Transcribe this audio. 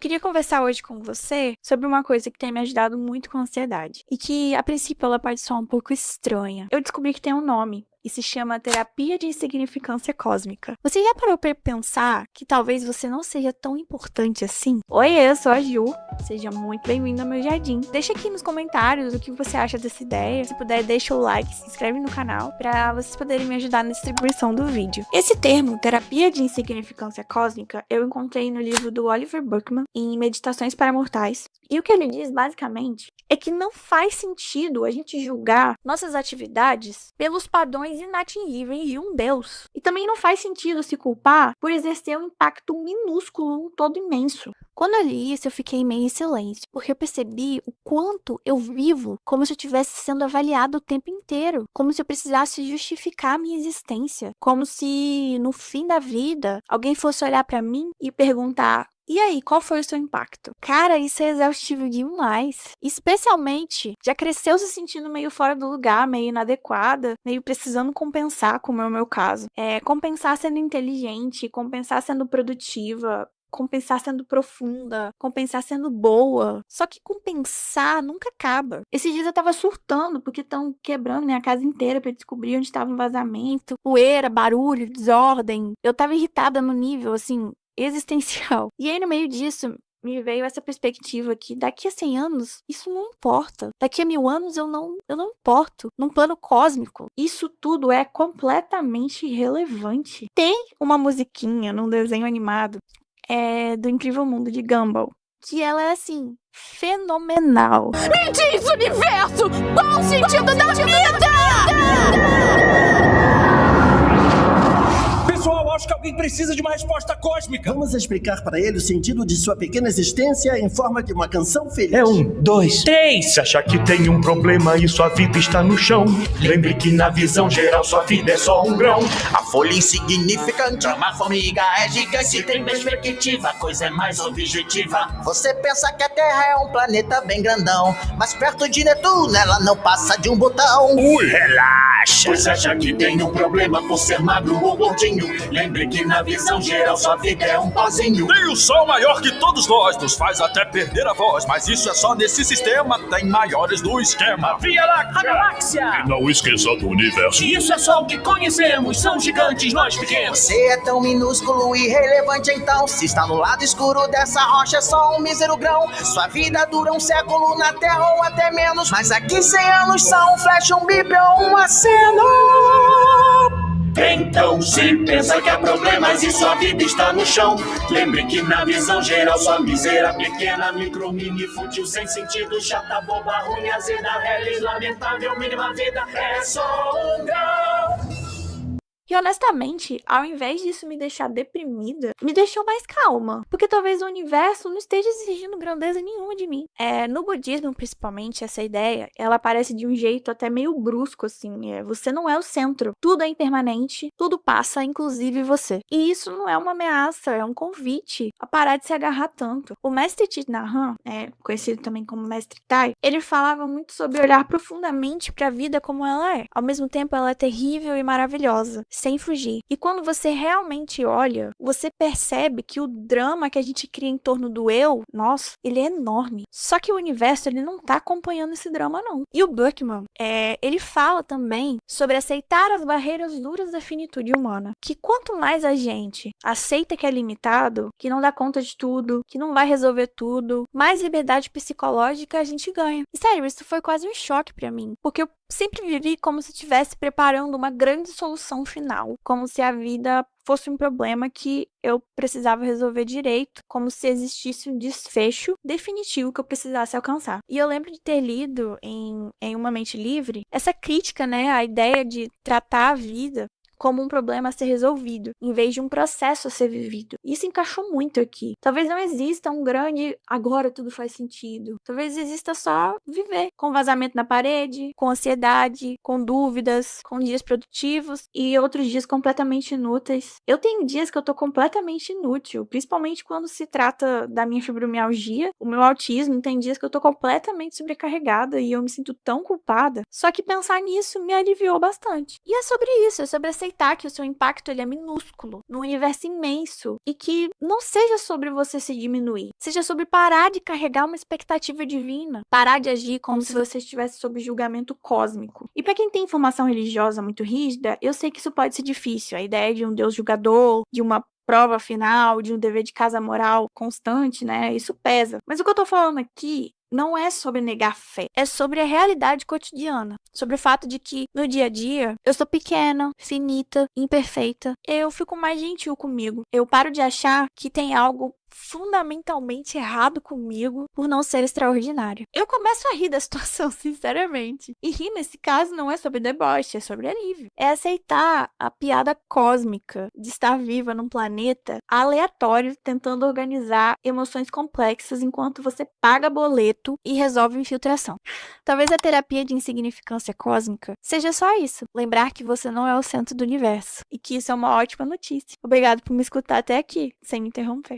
queria conversar hoje com você sobre uma coisa que tem me ajudado muito com a ansiedade. E que, a princípio, ela pode soar um pouco estranha. Eu descobri que tem um nome. E se chama terapia de insignificância cósmica. Você já parou pra pensar que talvez você não seja tão importante assim? Oi, eu sou a Ju. Seja muito bem-vindo ao meu jardim. Deixa aqui nos comentários o que você acha dessa ideia. Se puder, deixa o like, se inscreve no canal pra vocês poderem me ajudar na distribuição do vídeo. Esse termo, terapia de insignificância cósmica, eu encontrei no livro do Oliver Burkeman, em Meditações para Mortais. E o que ele diz, basicamente, é que não faz sentido a gente julgar nossas atividades pelos padrões inatingíveis de um Deus. E também não faz sentido se culpar por exercer um impacto minúsculo, um todo imenso. Quando eu li isso, eu fiquei meio em silêncio, porque eu percebi o quanto eu vivo como se eu estivesse sendo avaliado o tempo inteiro, como se eu precisasse justificar a minha existência, como se no fim da vida alguém fosse olhar pra mim e perguntar: e aí, qual foi o seu impacto? Cara, isso é exaustivo demais. Especialmente, já cresceu se sentindo meio fora do lugar, meio inadequada, meio precisando compensar, como é o meu caso. Compensar sendo inteligente, compensar sendo produtiva, compensar sendo profunda, compensar sendo boa. Só que compensar nunca acaba. Esses dias eu tava surtando, porque estão quebrando minha casa inteira pra descobrir onde estava um vazamento. Poeira, barulho, desordem. Eu tava irritada no nível, assim, existencial. E aí, no meio disso, me veio essa perspectiva que daqui a 100 anos, isso não importa. Daqui a 1000 anos, eu não importo. Num plano cósmico, isso tudo é completamente irrelevante. Tem uma musiquinha num desenho animado do Incrível Mundo de Gumball, que ela é, assim, fenomenal. Me diz, universo, qual o sentido da vida? Pessoal, acho que alguém precisa de uma resposta cósmica. Vamos explicar para ele o sentido de sua pequena existência em forma de uma canção feliz. É 1, 2, 3. Se achar que tem um problema e sua vida está no chão, lembre que na visão geral sua vida é só um grão. A folha insignificante, uma formiga é gigante. Se tem perspectiva, a coisa é mais objetiva. Você pensa que a Terra é um planeta bem grandão, mas perto de Netuno ela não passa de um botão. Ui, relaxa. Pois acha que tem um problema por ser magro ou gordinho, lembre que na visão geral sua vida é um pozinho. Tem o sol maior que todos nós, nos faz até perder a voz, mas isso é só nesse sistema, tem maiores do esquema. Via Láctea, A galáxia! e não esqueça do universo. E isso é só o que conhecemos, são gigantes, nós pequenos. Você é tão minúsculo e irrelevante então. Se está no lado escuro dessa rocha, é só um mísero grão. Sua vida dura um século na Terra ou até menos, mas aqui 100 anos são um flash, um bip ou um aceno. Então se pensa que há problemas e sua vida está no chão, lembre que na visão geral sua miséria pequena, micro, mini, fútil, sem sentido, chata, boba, ruim, azeda, reles, lamentável, mínima vida é só um grão. E honestamente, ao invés disso me deixar deprimida, me deixou mais calma. Porque talvez o universo não esteja exigindo grandeza nenhuma de mim. No budismo, principalmente, essa ideia, ela aparece de um jeito até meio brusco, assim. Você não é o centro. Tudo é impermanente, tudo passa, inclusive você. E isso não é uma ameaça, é um convite a parar de se agarrar tanto. O mestre Thich Nhat Hanh, conhecido também como mestre Tai, ele falava muito sobre olhar profundamente para a vida como ela é. Ao mesmo tempo, ela é terrível e maravilhosa, sem fugir. E quando você realmente olha, você percebe que o drama que a gente cria em torno do eu, nossa, ele é enorme. Só que o universo, ele não tá acompanhando esse drama, não. E o Burkeman, ele fala também sobre aceitar as barreiras duras da finitude humana. Que quanto mais a gente aceita que é limitado, que não dá conta de tudo, que não vai resolver tudo, mais liberdade psicológica a gente ganha. E sério, isso foi quase um choque pra mim. Porque eu sempre vivi como se estivesse preparando uma grande solução final, como se a vida fosse um problema que eu precisava resolver direito, como se existisse um desfecho definitivo que eu precisasse alcançar. E eu lembro de ter lido em Uma Mente Livre essa crítica, à ideia de tratar a vida como um problema a ser resolvido, em vez de um processo a ser vivido. Isso encaixou muito aqui. Talvez não exista um grande agora tudo faz sentido. Talvez exista só viver, com vazamento na parede, com ansiedade, com dúvidas, com dias produtivos e outros dias completamente inúteis. Eu tenho dias que eu tô completamente inútil, principalmente quando se trata da minha fibromialgia, o meu autismo. Tem dias que eu tô completamente sobrecarregada e eu me sinto tão culpada. Só que pensar nisso me aliviou bastante. E é sobre isso, é sobre aceitar aceitar que o seu impacto ele é minúsculo, num universo imenso, e que não seja sobre você se diminuir, seja sobre parar de carregar uma expectativa divina, parar de agir como se você estivesse sob julgamento cósmico. E para quem tem formação religiosa muito rígida, eu sei que isso pode ser difícil, a ideia de um Deus julgador, de uma prova final, de um dever de casa moral constante, né? Isso pesa. Mas o que eu tô falando aqui não é sobre negar fé, é sobre a realidade cotidiana, sobre o fato de que no dia a dia eu sou pequena, finita, imperfeita. Eu fico mais gentil comigo. Eu paro de achar que tem algo fundamentalmente errado comigo por não ser extraordinária. Eu começo a rir da situação, sinceramente. E rir nesse caso não é sobre deboche, é sobre alívio. É aceitar a piada cósmica de estar viva num planeta aleatório tentando organizar emoções complexas enquanto você paga boleto e resolve infiltração. Talvez a terapia de insignificância cósmica seja só isso. Lembrar que você não é o centro do universo. E que isso é uma ótima notícia. Obrigado por me escutar até aqui, sem me interromper.